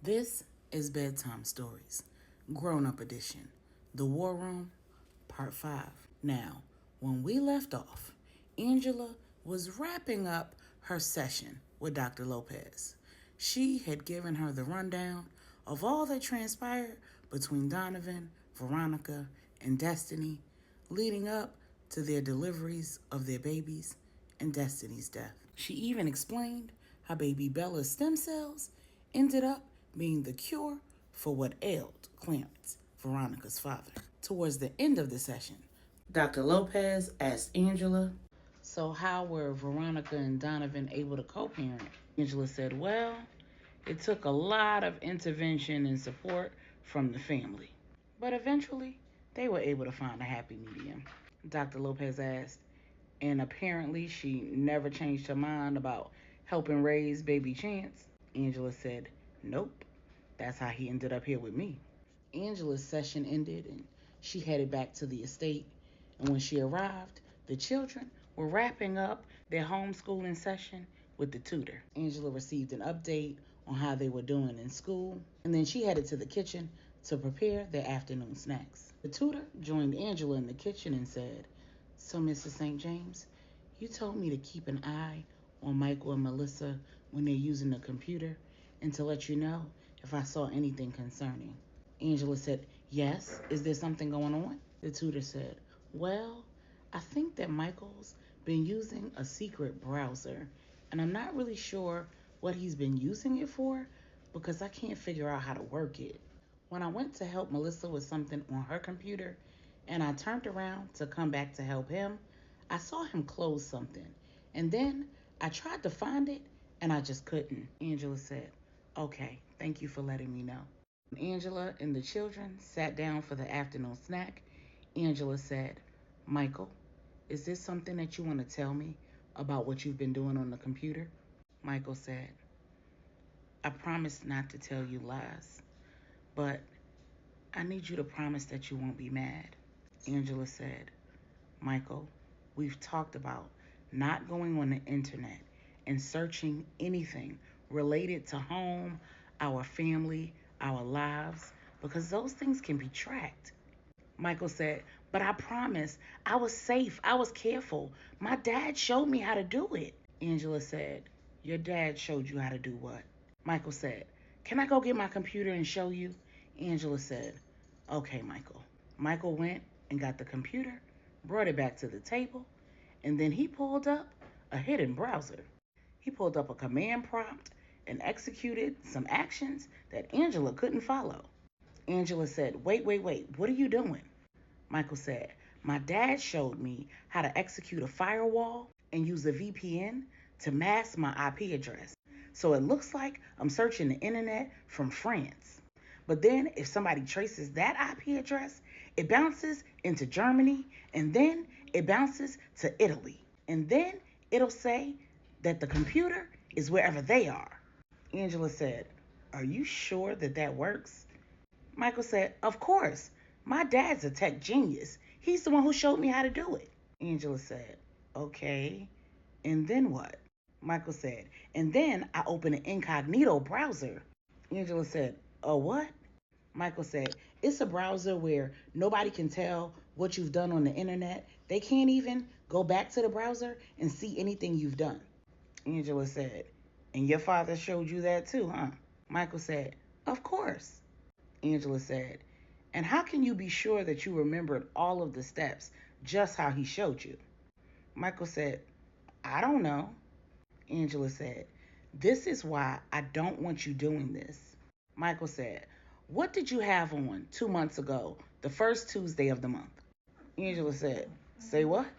This is Bedtime Stories, Grownup Edition, The War Room, Part 5. Now, when we left off, Angela was wrapping up her session with Dr. Lopez. She had given her the rundown of all that transpired between Donovan, Veronica, and Destiny, leading up to their deliveries of their babies and Destiny's death. She even explained how baby Bella's stem cells ended up being the cure for what ailed Clarence, Veronica's father. Towards the end of the session, Dr. Lopez asked Angela, "So, how were Veronica and Donovan able to co parent?" Angela said, "Well, it took a lot of intervention and support from the family, but eventually they were able to find a happy medium." Dr. Lopez asked, "And apparently she never changed her mind about helping raise baby Chance?" Angela said, "Nope. That's how he ended up here with me." Angela's session ended and she headed back to the estate. And when she arrived, the children were wrapping up their homeschooling session with the tutor. Angela received an update on how they were doing in school, and then she headed to the kitchen to prepare their afternoon snacks. The tutor joined Angela in the kitchen and said, "So, Mrs. St. James, you told me to keep an eye on Michael and Melissa when they're using the computer and to let you know if I saw anything concerning." Angela said, "Yes, is there something going on?" The tutor said, "Well, I think that Michael's been using a secret browser, and I'm not really sure what he's been using it for because I can't figure out how to work it. When I went to help Melissa with something on her computer and I turned around to come back to help him, I saw him close something, and then I tried to find it and I just couldn't." Angela said, "Okay, thank you for letting me know." Angela and the children sat down for the afternoon snack. Angela said, "Michael, is this something that you want to tell me about what you've been doing on the computer?" Michael said, "I promise not to tell you lies, but I need you to promise that you won't be mad." Angela said, "Michael, we've talked about not going on the internet and searching anything related to home, our family, our lives, because those things can be tracked." Michael said, "But I promise I was safe. I was careful. My dad showed me how to do it." Angela said, "Your dad showed you how to do what?" Michael said, "Can I go get my computer and show you?" Angela said, "Okay, Michael." Michael went and got the computer, brought it back to the table, and then he pulled up a hidden browser. He pulled up a command prompt and executed some actions that Angela couldn't follow. Angela said, wait, what are you doing?" Michael said, "My dad showed me how to execute a firewall and use a VPN to mask my IP address. So it looks like I'm searching the internet from France. But then if somebody traces that IP address, it bounces into Germany, and then it bounces to Italy. And then it'll say that the computer is wherever they are." Angela said, "Are you sure that that works?" Michael said, "Of course. My dad's a tech genius. He's the one who showed me how to do it." Angela said, "Okay, and then what?" Michael said, "And then I opened an incognito browser." Angela said, "A what?" Michael said, "It's a browser where nobody can tell what you've done on the internet. They can't even go back to the browser and see anything you've done." Angela said, "And your father showed you that too, huh?" Michael said, "Of course." Angela said, "And how can you be sure that you remembered all of the steps just how he showed you?" Michael said, "I don't know." Angela said, "This is why I don't want you doing this." Michael said, "What did you have on 2 months ago, the first Tuesday of the month?" Angela said, "Say what?"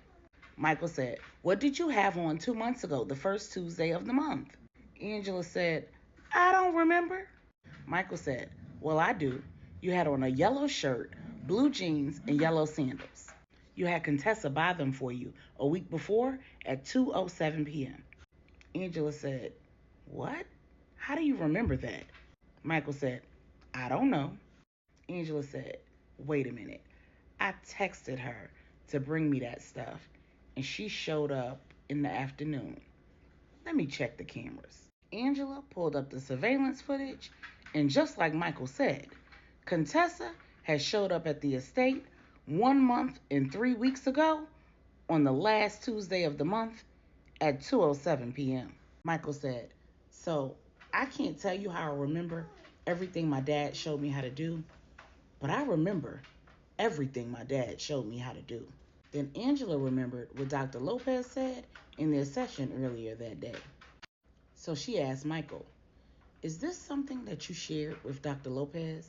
Michael said, "What did you have on 2 months ago, the first Tuesday of the month?" Angela said, "I don't remember." Michael said, "Well, I do. You had on a yellow shirt, blue jeans, and yellow sandals. You had Contessa buy them for you a week before at 2:07 p.m. Angela said, "What? How do you remember that?" Michael said, "I don't know." Angela said, "Wait a minute. I texted her to bring me that stuff, and she showed up in the afternoon. Let me check the cameras." Angela pulled up the surveillance footage, and just like Michael said, Contessa had showed up at the estate 1 month and 3 weeks ago on the last Tuesday of the month at 2:07 p.m. Michael said, "So I can't tell you how I remember everything my dad showed me how to do, but I remember everything my dad showed me how to do." Then Angela remembered what Dr. Lopez said in their session earlier that day. So she asked Michael, "Is this something that you shared with Dr. Lopez?"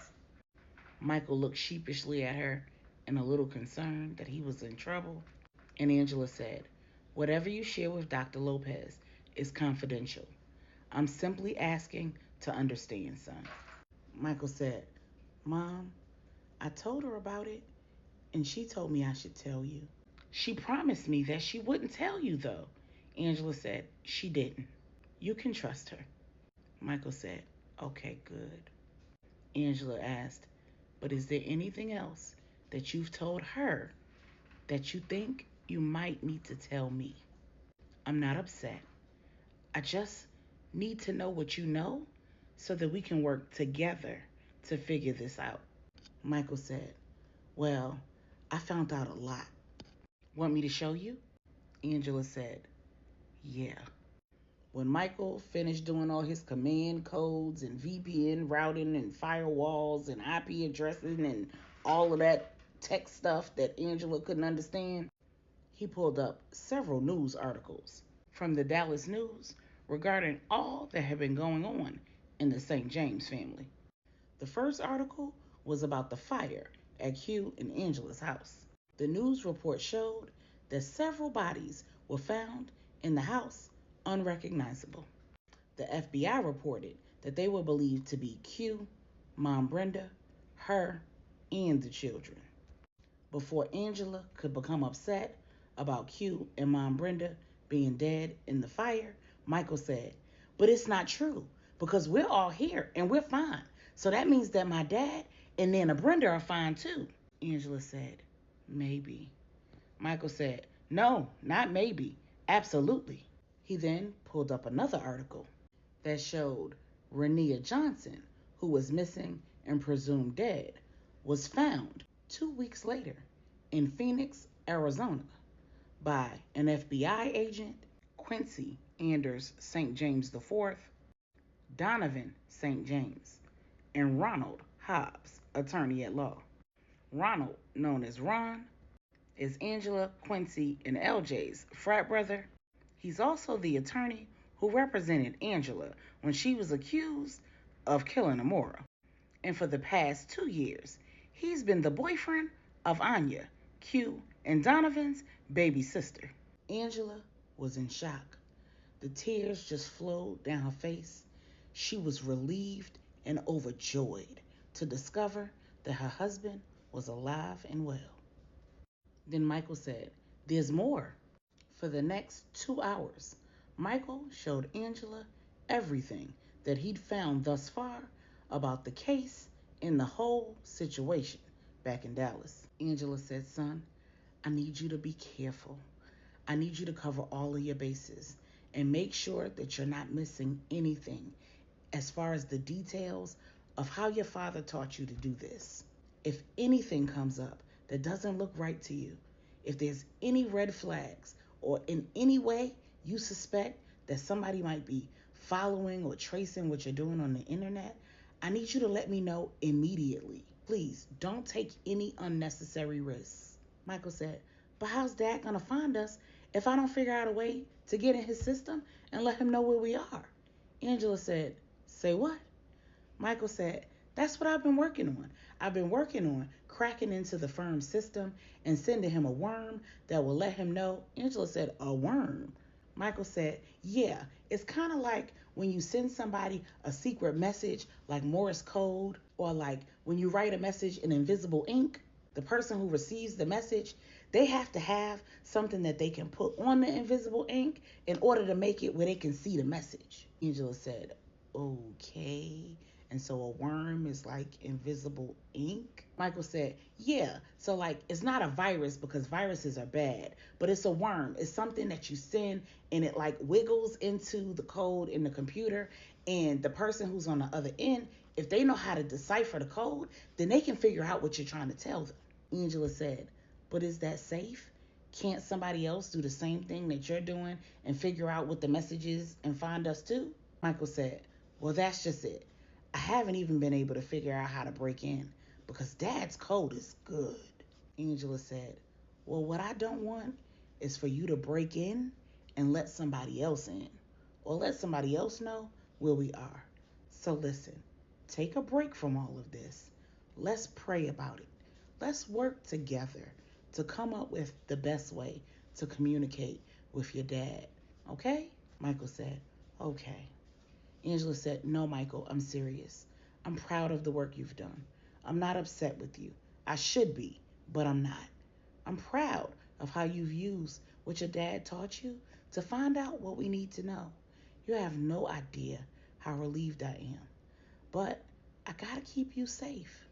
Michael looked sheepishly at her and a little concerned that he was in trouble. And Angela said, "Whatever you share with Dr. Lopez is confidential. I'm simply asking to understand, son." Michael said, "Mom, I told her about it, and she told me I should tell you." "She promised me that she wouldn't tell you, though." Angela said, "She didn't. You can trust her." Michael said, "Okay, good." Angela asked, "But is there anything else that you've told her that you think you might need to tell me?" "I'm not upset. I just need to know what you know so that we can work together to figure this out." Michael said, "Well, I found out a lot." "Want me to show you?" Angela said, "Yeah." When Michael finished doing all his command codes and VPN routing and firewalls and IP addressing and all of that tech stuff that Angela couldn't understand, he pulled up several news articles from the Dallas News regarding all that had been going on in the St. James family. The first article was about the fire at Q and Angela's house. The news report showed that several bodies were found in the house unrecognizable. The FBI reported that they were believed to be Q, Mom Brenda, her, and the children. Before Angela could become upset about Q and Mom Brenda being dead in the fire, Michael said, "But it's not true because we're all here and we're fine. So that means that my dad and Nana Brenda are fine too." Angela said, "Maybe." Michael said, "No, not maybe. Absolutely." He then pulled up another article that showed Renia Johnson, who was missing and presumed dead, was found 2 weeks later in Phoenix, Arizona, by an FBI agent, Quincy Anders St. James IV, Donovan St. James, and Ronald Hobbs, attorney at law. Ronald, known as Ron, is Angela, Quincy, and LJ's frat brother. He's also the attorney who represented Angela when she was accused of killing Amora. And for the past 2 years, he's been the boyfriend of Anya, Q, and Donovan's baby sister. Angela was in shock. The tears just flowed down her face. She was relieved and overjoyed to discover that her husband was alive and well. Then Michael said, "There's more." For the next 2 hours, Michael showed Angela everything that he'd found thus far about the case and the whole situation back in Dallas. Angela said, "Son, I need you to be careful. I need you to cover all of your bases and make sure that you're not missing anything as far as the details of how your father taught you to do this. If anything comes up that doesn't look right to you, if there's any red flags, or in any way you suspect that somebody might be following or tracing what you're doing on the internet, I need you to let me know immediately. Please don't take any unnecessary risks." Michael said, "But how's Dad gonna find us if I don't figure out a way to get in his system and let him know where we are?" Angela said, "Say what?" Michael said, "That's what I've been working on. I've been working on cracking into the firm's system and sending him a worm that will let him know." Angela said, "A worm?" Michael said, "Yeah, it's kind of like when you send somebody a secret message like Morse code, or like when you write a message in invisible ink. The person who receives the message, they have to have something that they can put on the invisible ink in order to make it where they can see the message." Angela said, "Okay." And so a worm is like invisible ink. Michael said, yeah, so like it's not a virus because viruses are bad, but it's a worm. It's something that you send and it like wiggles into the code in the computer. And the person who's on the other end, if they know how to decipher the code, then they can figure out what you're trying to tell them. Angela said, but is that safe? Can't somebody else do the same thing that you're doing and figure out what the message is and find us too? Michael said, well, that's just it. I haven't even been able to figure out how to break in because Dad's code is good. Angela said, well, what I don't want is for you to break in and let somebody else in or let somebody else know where we are. So listen, take a break from all of this. Let's pray about it. Let's work together to come up with the best way to communicate with your dad. Okay? Michael said, okay. Angela said, no, Michael, I'm serious. I'm proud of the work you've done. I'm not upset with you. I should be, but I'm not. I'm proud of how you've used what your dad taught you to find out what we need to know. You have no idea how relieved I am. But I gotta keep you safe.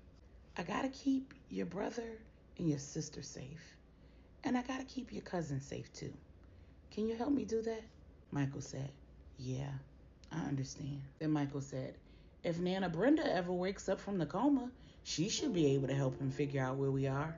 I gotta keep your brother and your sister safe. And I gotta keep your cousin safe too. Can you help me do that? Michael said, yeah, I understand. Then Michael said, if Nana Brenda ever wakes up from the coma, she should be able to help him figure out where we are.